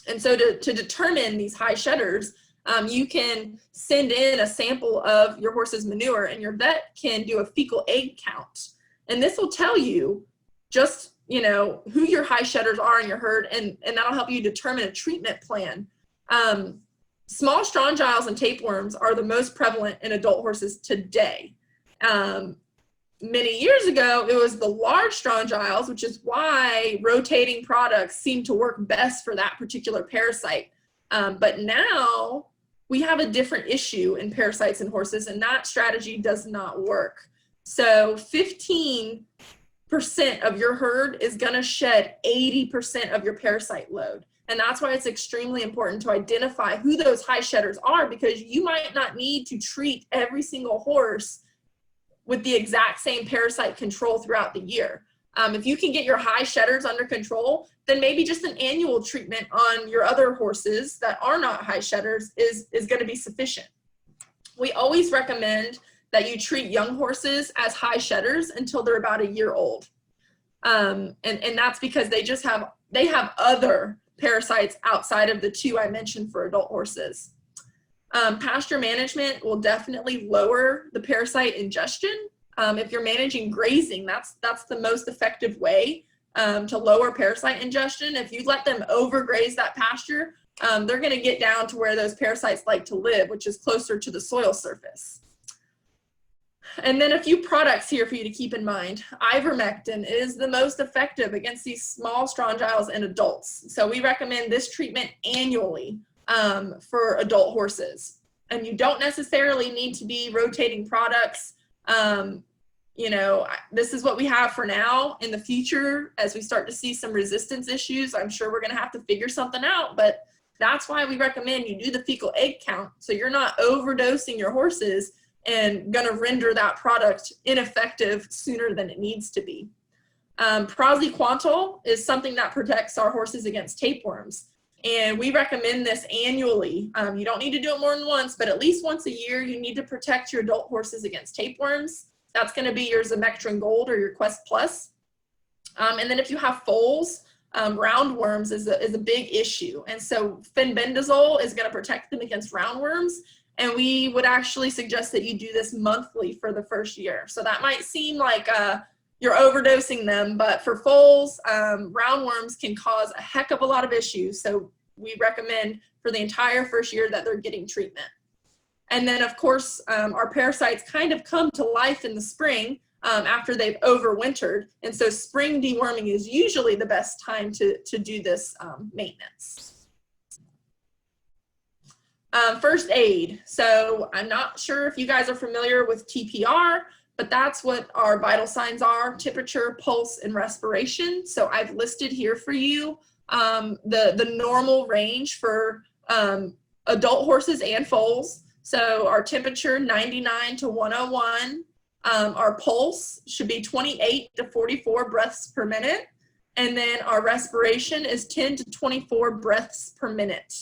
And so to determine these high shedders, you can send in a sample of your horse's manure and your vet can do a fecal egg count. And this will tell you just, you know, who your high shedders are in your herd, and that'll help you determine a treatment plan. Small strongyles and tapeworms are the most prevalent in adult horses today. Many years ago, it was the large strongyles, which is why rotating products seem to work best for that particular parasite. But now we have a different issue in parasites in horses, and that strategy does not work. So 15% of your herd is going to shed 80% of your parasite load. And that's why it's extremely important to identify who those high shedders are, because you might not need to treat every single horse with the exact same parasite control throughout the year. If you can get your high shedders under control, then maybe just an annual treatment on your other horses that are not high shedders is going to be sufficient. We always recommend that you treat young horses as high shedders until they're about a year old. And that's because they have other parasites outside of the two I mentioned for adult horses. Pasture management will definitely lower the parasite ingestion. If you're managing grazing, that's the most effective way to lower parasite ingestion. If you let them overgraze that pasture, they're going to get down to where those parasites like to live, which is closer to the soil surface. And then a few products here for you to keep in mind. Ivermectin is the most effective against these small strongyles in adults. So we recommend this treatment annually for adult horses. And you don't necessarily need to be rotating products. You know, this is what we have for now. In the future, as we start to see some resistance issues, I'm sure we're going to have to figure something out. But that's why we recommend you do the fecal egg count, so you're not overdosing your horses and going to render that product ineffective sooner than it needs to be. Praziquantel is something that protects our horses against tapeworms. And we recommend this annually. You don't need to do it more than once, but at least once a year, you need to protect your adult horses against tapeworms. That's going to be your Zamectrin Gold or your Quest Plus. And then if you have foals, roundworms is a big issue. And so fenbendazole is going to protect them against roundworms. And we would actually suggest that you do this monthly for the first year. So that might seem like you're overdosing them, but for foals, roundworms can cause a heck of a lot of issues. So we recommend for the entire first year that they're getting treatment. And then of course, our parasites kind of come to life in the spring after they've overwintered. And so spring deworming is usually the best time to do this maintenance. First aid. So I'm not sure if you guys are familiar with TPR, but that's what our vital signs are: temperature, pulse, and respiration. So I've listed here for you the normal range for adult horses and foals. So our temperature, 99 to 101. Our pulse should be 28 to 44 breaths per minute. And then our respiration is 10 to 24 breaths per minute.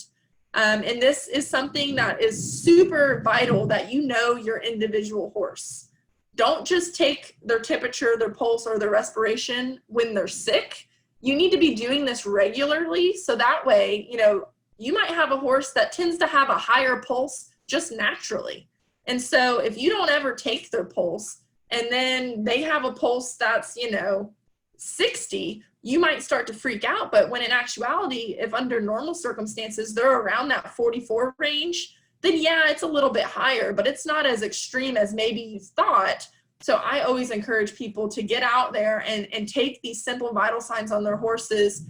And this is something that is super vital, that you know your individual horse. Don't just take their temperature, their pulse, or their respiration when they're sick. You need to be doing this regularly, so that way, you know, you might have a horse that tends to have a higher pulse just naturally. And so if you don't ever take their pulse and then they have a pulse that's, you know, 60, you might start to freak out. But when in actuality, if under normal circumstances, they're around that 44 range, then yeah, it's a little bit higher, but it's not as extreme as maybe you thought. So I always encourage people to get out there and take these simple vital signs on their horses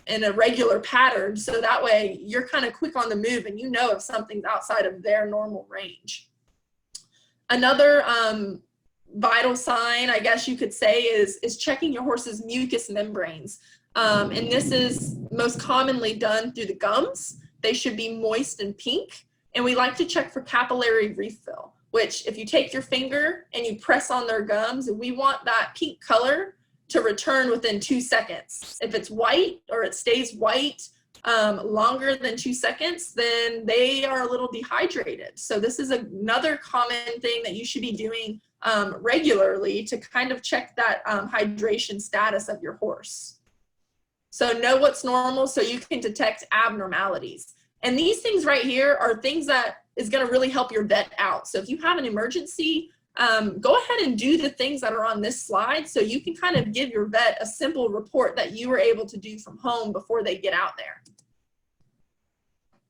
in a regular pattern. So that way you're kind of quick on the move and you know if something's outside of their normal range. Another vital sign, I guess you could say, is checking your horse's mucous membranes. And this is most commonly done through the gums. They should be moist and pink. And we like to check for capillary refill, which if you take your finger and you press on their gums, we want that pink color to return within 2 seconds. If it's white or it stays white longer than 2 seconds, then they are a little dehydrated. So this is another common thing that you should be doing regularly to kind of check that hydration status of your horse. So know what's normal so you can detect abnormalities. And these things right here are things that is going to really help your vet out. So if you have an emergency, go ahead and do the things that are on this slide so you can kind of give your vet a simple report that you were able to do from home before they get out there.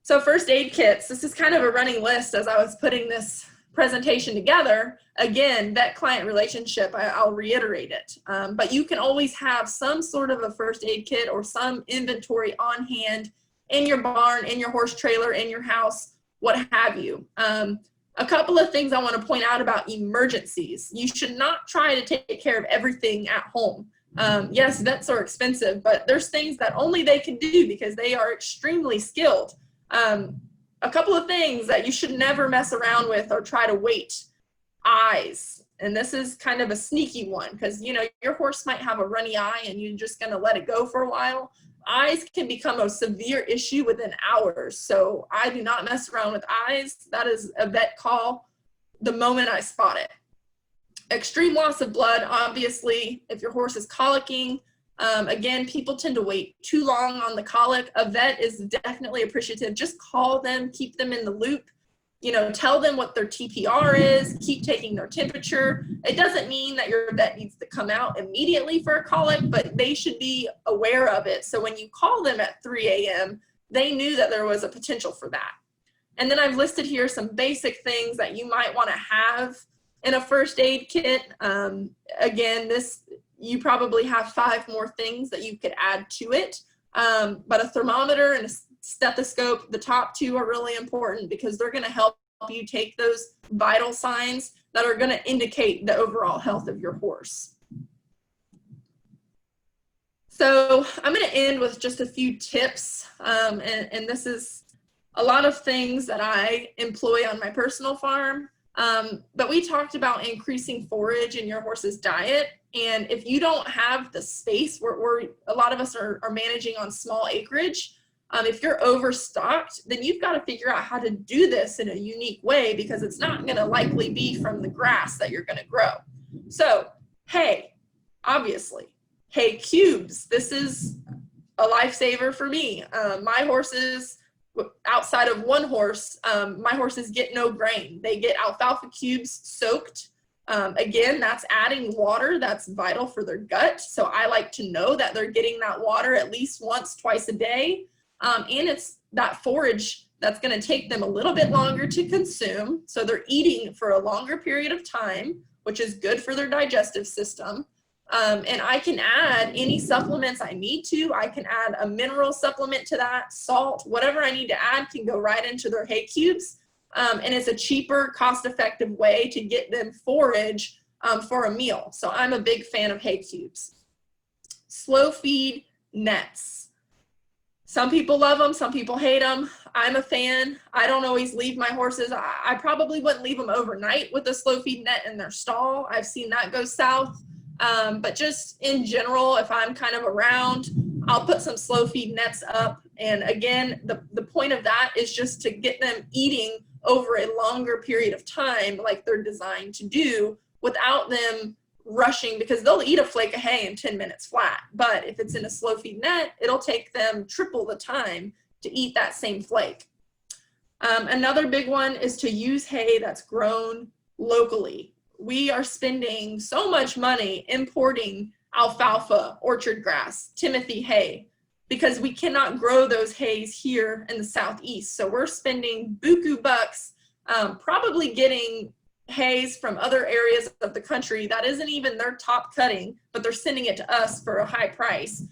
So first aid kits, this is kind of a running list as I was putting this presentation together. Again, vet-client relationship, I'll reiterate it. But you can always have some sort of a first aid kit or some inventory on hand in your barn, in your horse trailer, in your house, what have you. A couple of things I want to point out about emergencies. You should not try to take care of everything at home. Yes, vets are expensive, but there's things that only they can do because they are extremely skilled. A couple of things that you should never mess around with or try to wait. Eyes. And this is kind of a sneaky one because, you know, your horse might have a runny eye and you're just going to let it go for a while. Eyes can become a severe issue within hours. So I do not mess around with eyes. That is a vet call the moment I spot it. Extreme loss of blood, obviously, if your horse is colicking, Again, people tend to wait too long on the colic. A vet is definitely appreciative. Just call them, keep them in the loop, you know, tell them what their TPR is, keep taking their temperature. It doesn't mean that your vet needs to come out immediately for a colic, but they should be aware of it. So when you call them at 3 a.m., they knew that there was a potential for that. And then I've listed here some basic things that you might want to have in a first aid kit. Again, you probably have 5 more things that you could add to it. But a thermometer and a stethoscope, the top 2 are really important because they're going to help you take those vital signs that are going to indicate the overall health of your horse. So I'm going to end with just a few tips, and this is a lot of things that I employ on my personal farm. But we talked about increasing forage in your horse's diet. And if you don't have the space, a lot of us are managing on small acreage. If you're overstocked, then you've got to figure out how to do this in a unique way because it's not going to likely be from the grass that you're going to grow. So hay, obviously. Hay cubes, this is a lifesaver for me. My horses, outside of one horse, my horses get no grain. They get alfalfa cubes soaked. Again, that's adding water. That's vital for their gut. So I like to know that they're getting that water at least once, twice a day. And it's that forage that's going to take them a little bit longer to consume. So they're eating for a longer period of time, which is good for their digestive system. And I can add any supplements I need to. I can add a mineral supplement to that, salt, whatever I need to add can go right into their hay cubes. And it's a cheaper, cost-effective way to get them forage for a meal. So I'm a big fan of hay cubes. Slow feed nets. Some people love them, some people hate them. I'm a fan. I don't always leave my horses. I probably wouldn't leave them overnight with a slow feed net in their stall. I've seen that go south. But just in general, if I'm kind of around, I'll put some slow feed nets up. And again, the point of that is just to get them eating over a longer period of time like they're designed to do without them rushing, because they'll eat a flake of hay in 10 minutes flat. But if it's in a slow feed net, it'll take them triple the time to eat that same flake. Another big one is to use hay that's grown locally. We are spending so much money importing alfalfa, orchard grass, Timothy hay, because we cannot grow those hays here in the Southeast. So we're spending buku bucks, probably getting hays from other areas of the country that isn't even their top cutting, but they're sending it to us for a high price.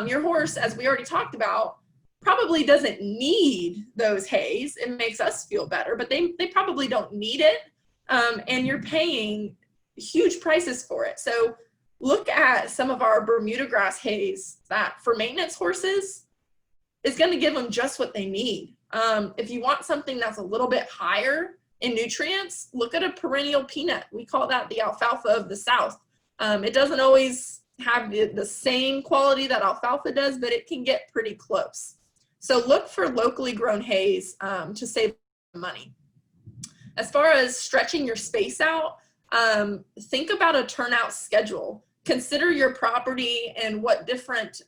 Your horse, as we already talked about, probably doesn't need those hays. It makes us feel better, but they probably don't need it. And you're paying huge prices for it. So look at some of our Bermuda grass hays that for maintenance horses is going to give them just what they need. If you want something that's a little bit higher in nutrients, look at a perennial peanut. We call that the alfalfa of the South. It doesn't always have the same quality that alfalfa does, but it can get pretty close. So look for locally grown hays to save money. As far as stretching your space out, think about a turnout schedule. Consider your property and what different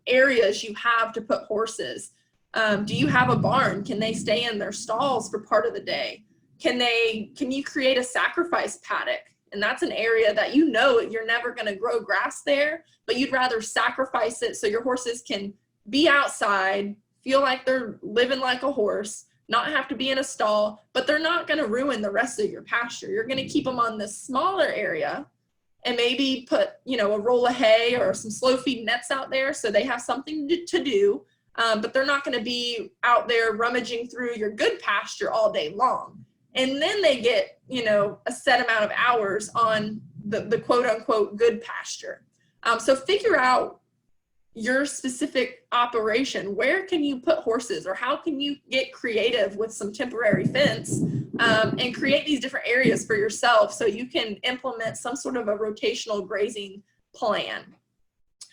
areas you have to put horses. Do you have a barn? Can they stay in their stalls for part of the day? Can you create a sacrifice paddock? And that's an area that you know you're never going to grow grass there, but you'd rather sacrifice it so your horses can be outside, feel like they're living like a horse, not have to be in a stall, but they're not going to ruin the rest of your pasture. You're going to keep them on this smaller area and maybe put, a roll of hay or some slow feed nets out there so they have something to do, but they're not going to be out there rummaging through your good pasture all day long. And then they get, a set amount of hours on the quote unquote good pasture. So figure out your specific operation. Where can you put horses, or how can you get creative with some temporary fence and create these different areas for yourself so you can implement some sort of a rotational grazing plan.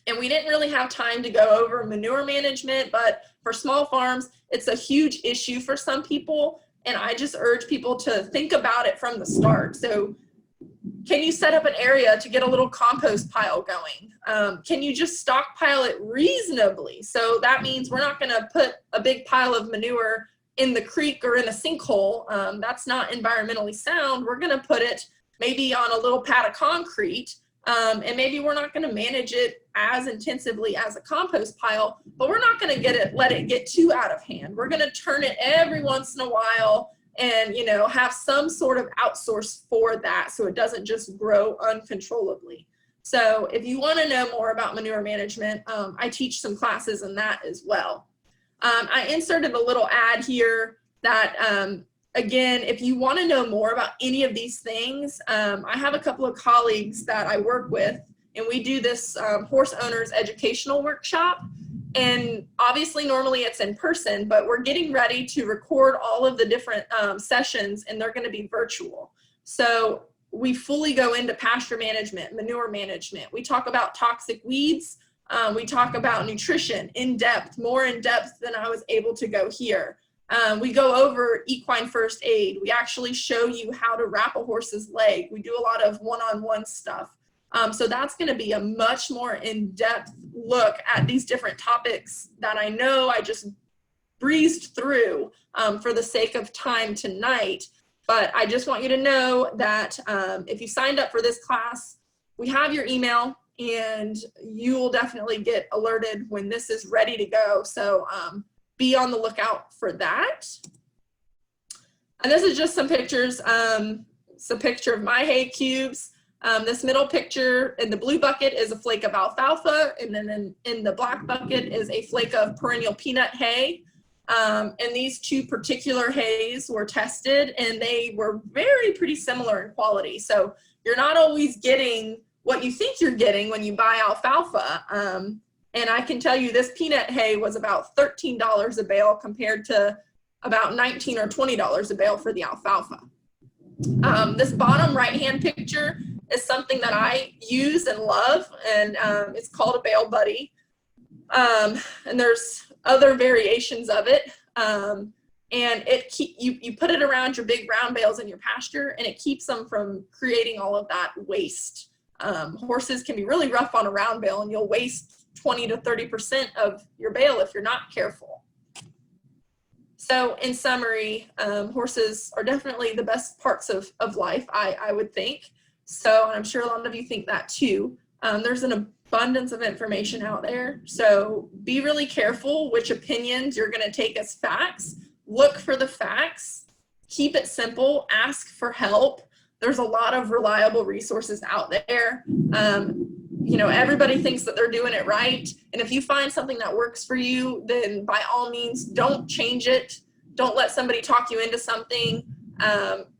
And we didn't really have time to go over manure management, but for small farms, it's a huge issue for some people. And I just urge people to think about it from the start. So Can you set up an area to get a little compost pile going? Can you just stockpile it reasonably? So that means we're not going to put a big pile of manure in the creek or in a sinkhole. That's not environmentally sound. We're going to put it maybe on a little pad of concrete, and maybe we're not going to manage it as intensively as a compost pile, but we're not going to let it get too out of hand. We're going to turn it every once in a while and, you know, have some sort of outsource for that so it doesn't just grow uncontrollably. So if you want to know more about manure management, I teach some classes in that as well. I inserted a little ad here that, again, if you want to know more about any of these things, I have a couple of colleagues that I work with, and we do this horse owners educational workshop. And obviously, normally it's in person, but we're getting ready to record all of the different sessions, and they're going to be virtual. So we fully go into pasture management, manure management. We talk about toxic weeds. We talk about nutrition in depth, more in depth than I was able to go here. We go over equine first aid. We actually show you how to wrap a horse's leg. We do a lot of one-on-one stuff. So that's going to be a much more in-depth look at these different topics that I know I just breezed through for the sake of time tonight. But I just want you to know that if you signed up for this class, we have your email, and you will definitely get alerted when this is ready to go. So be on the lookout for that. And this is just some pictures. It's a picture of my hay cubes. This middle picture in the blue bucket is a flake of alfalfa, and then in the black bucket is a flake of perennial peanut hay. And these two particular hays were tested, and they were pretty similar in quality. So you're not always getting what you think you're getting when you buy alfalfa. And I can tell you this peanut hay was about $13 a bale compared to about $19 or $20 a bale for the alfalfa. This bottom right-hand picture is something that I use and love, and it's called a bale buddy. And there's other variations of it. And you put it around your big round bales in your pasture, and it keeps them from creating all of that waste. Horses can be really rough on a round bale, and you'll waste 20 to 30% of your bale if you're not careful. So in summary, horses are definitely the best parts of life, I would think. So I'm sure a lot of you think that too. There's an abundance of information out there. So be really careful which opinions you're going to take as facts. Look for the facts. Keep it simple. Ask for help. There's a lot of reliable resources out there. You know, everybody thinks that they're doing it right. And if you find something that works for you, then by all means, don't change it. Don't let somebody talk you into something.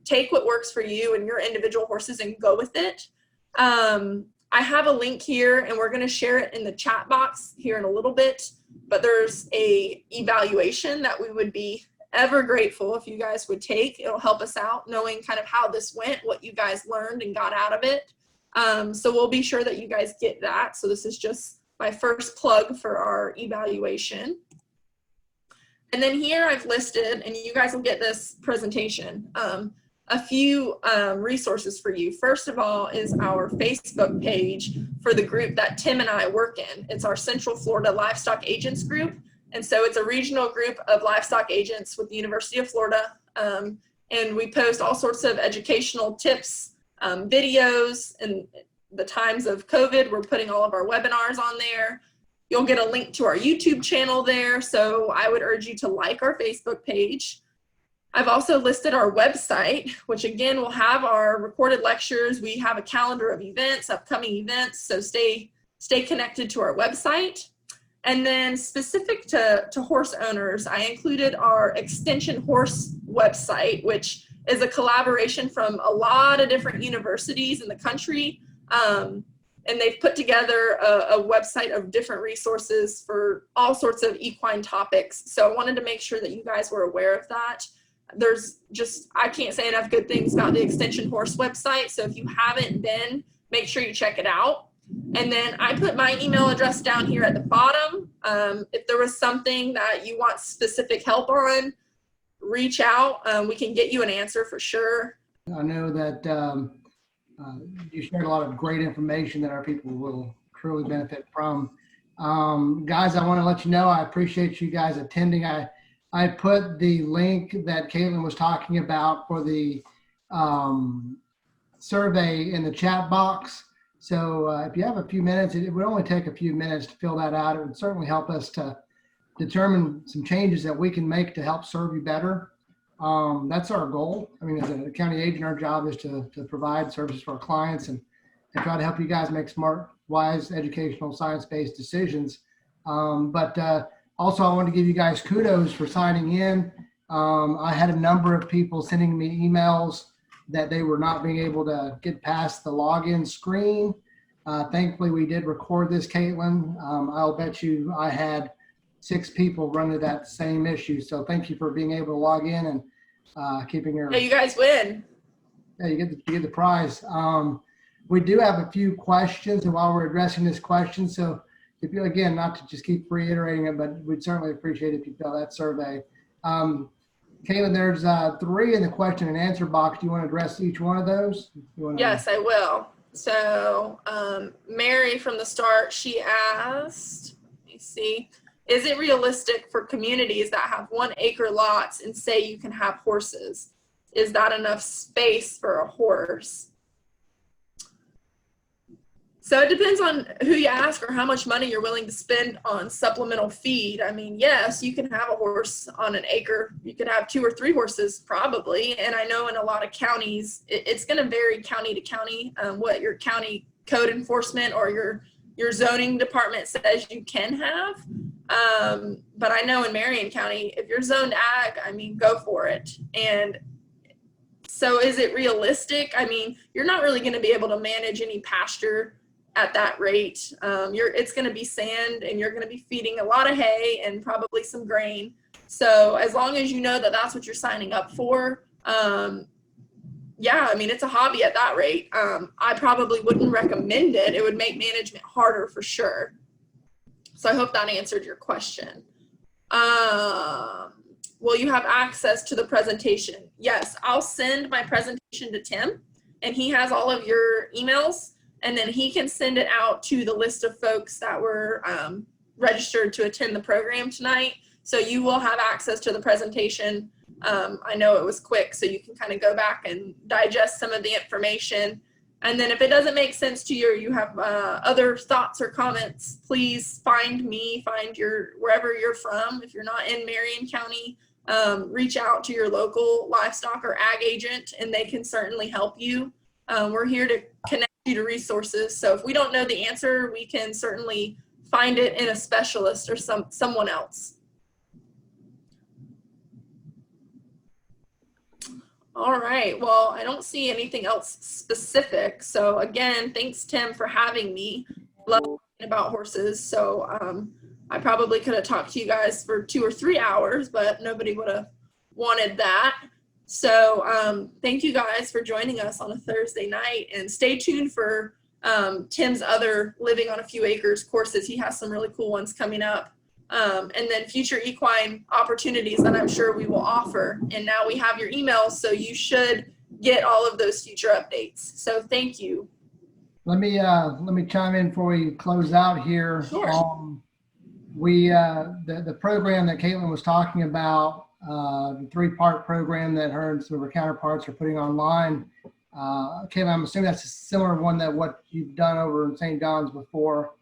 Take what works for you and your individual horses and go with it. I have a link here, and we're going to share it in the chat box here in a little bit. But there's a evaluation that we would be ever grateful if you guys would take. It'll help us out knowing kind of how this went, what you guys learned and got out of it. So we'll be sure that you guys get that. So this is just my first plug for our evaluation. And then here I've listed, and you guys will get this presentation, a few resources for you. First of all is our Facebook page for the group that Tim and I work in. It's our Central Florida Livestock Agents group. And so it's a regional group of livestock agents with the University of Florida. And we post all sorts of educational tips, videos. In the times of COVID, we're putting all of our webinars on there. You'll get a link to our YouTube channel there. So I would urge you to like our Facebook page. I've also listed our website, which again will have our recorded lectures. We have a calendar of events, upcoming events. So stay connected to our website. And then specific to horse owners, I included our Extension Horse website, which is a collaboration from a lot of different universities in the country. And they've put together a website of different resources for all sorts of equine topics. So I wanted to make sure that you guys were aware of that. There's just, I can't say enough good things about the Extension Horse website. So if you haven't been, make sure you check it out. And then I put my email address down here at the bottom. If there was something that you want specific help on, reach out. We can get you an answer for sure. I know that you shared a lot of great information that our people will truly benefit from. Guys, I want to let you know I appreciate you guys attending. I put the link that Caitlin was talking about for the survey in the chat box. So if you have a few minutes, it would only take a few minutes to fill that out. It would certainly help us to determine some changes that we can make to help serve you better. That's our goal. I mean, as a county agent, our job is to provide services for our clients and try to help you guys make smart, wise, educational, science-based decisions. But also, I want to give you guys kudos for signing in. I had a number of people sending me emails that they were not being able to get past the login screen. Thankfully, we did record this, Caitlin. I'll bet you I had 6 people run into that same issue. So thank you for being able to log in and keeping your. Yeah, you guys win. Yeah, you get the prize. We do have a few questions, and while we're addressing this question, so if you, again, not to just keep reiterating it, but we'd certainly appreciate it if you fill that survey. Caitlin, there's 3 in the question and answer box. Do you want to address each one of those? Yes, I will. So Mary from the start, she asked, let me see, is it realistic for communities that have 1 acre lots and say you can have horses? Is that enough space for a horse? So it depends on who you ask or how much money you're willing to spend on supplemental feed. I mean, yes, you can have a horse on an acre. You could have 2 or 3 horses probably. And I know in a lot of counties, it's going to vary county to county, what your county code enforcement or your zoning department says you can have. But I know in Marion County, if you're zoned ag, I mean, go for it. And so is it realistic? I mean, you're not really going to be able to manage any pasture at that rate. It's going to be sand and you're going to be feeding a lot of hay and probably some grain. So as long as you know that that's what you're signing up for, yeah, I mean, it's a hobby at that rate. I probably wouldn't recommend it. It would make management harder for sure. So I hope that answered your question. Will you have access to the presentation? Yes, I'll send my presentation to Tim and he has all of your emails. And then he can send it out to the list of folks that were registered to attend the program tonight. So you will have access to the presentation. I know it was quick, so you can kind of go back and digest some of the information. And then if it doesn't make sense to you or you have other thoughts or comments, please find me, find wherever you're from. If you're not in Marion County, reach out to your local livestock or ag agent and they can certainly help you. We're here to connect you to resources. So if we don't know the answer, we can certainly find it in a specialist or someone else. All right, well, I don't see anything else specific. So again, thanks Tim for having me. Love talking about horses. So I probably could have talked to you guys for 2 or 3 hours, but nobody would have wanted that. So thank you guys for joining us on a Thursday night and stay tuned for Tim's other Living on a Few Acres courses. He has some really cool ones coming up. And then future equine opportunities that I'm sure we will offer. And now we have your emails, so you should get all of those future updates. So thank you. Let me chime in before we close out here. Sure. The program that Caitlin was talking about, the 3-part program that her and some of her counterparts are putting online. Caitlin, I'm assuming that's a similar one that what you've done over in St. John's before.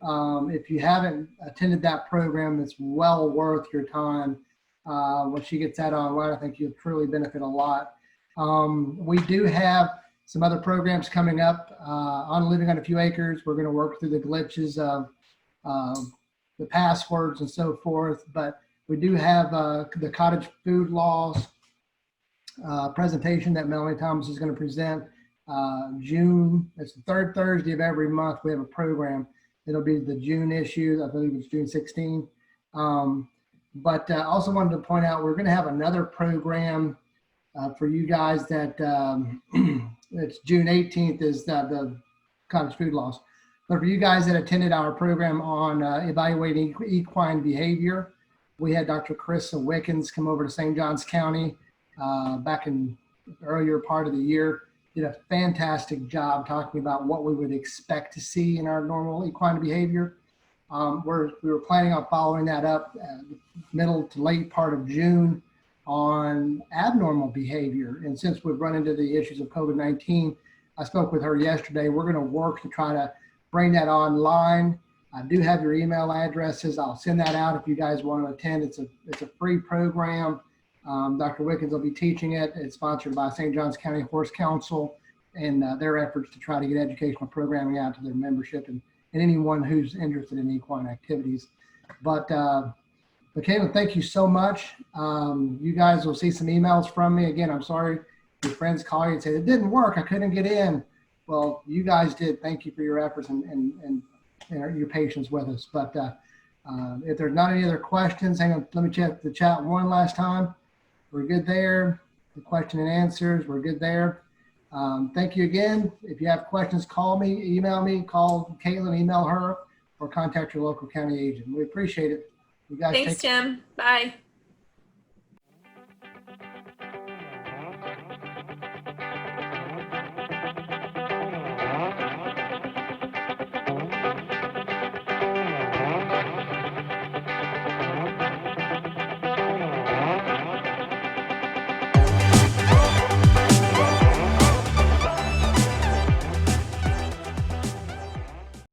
If you haven't attended that program, it's well worth your time. When she gets that online, I think you'll truly benefit a lot. We do have some other programs coming up on Living on a Few Acres. We're going to work through the glitches of the passwords and so forth, but we do have the cottage food laws presentation that Melanie Thomas is going to present June. It's the 3rd Thursday of every month. We have a program. It'll be the June issue. I believe it's June 16. But I also wanted to point out we're going to have another program for you guys that it's June 18th is the cottage food laws. But for you guys that attended our program on evaluating equine behavior, we had Dr. Carissa Wickens come over to St. Johns County back in the earlier part of the year. did a fantastic job talking about what we would expect to see in our normal equine behavior. We were planning on following that up middle to late part of June on abnormal behavior. And since we've run into the issues of COVID-19, I spoke with her yesterday. We're going to work to try to bring that online. I do have your email addresses. I'll send that out if you guys want to attend. It's a free program. Dr. Wickens will be teaching it. It's sponsored by St. Johns County Horse Council and their efforts to try to get educational programming out to their membership and anyone who's interested in equine activities. But Caitlin, thank you so much. You guys will see some emails from me. Again, I'm sorry your friends call you and say, it didn't work, I couldn't get in. Well, you guys did. Thank you for your efforts and your patience with us. But if there's not any other questions, hang on, let me check the chat one last time. We're good there. The question and answers, we're good there. Thank you again. If you have questions, call me, email me, call Caitlin, email her, or contact your local county agent. We appreciate it. You guys Thanks, Tim. Bye.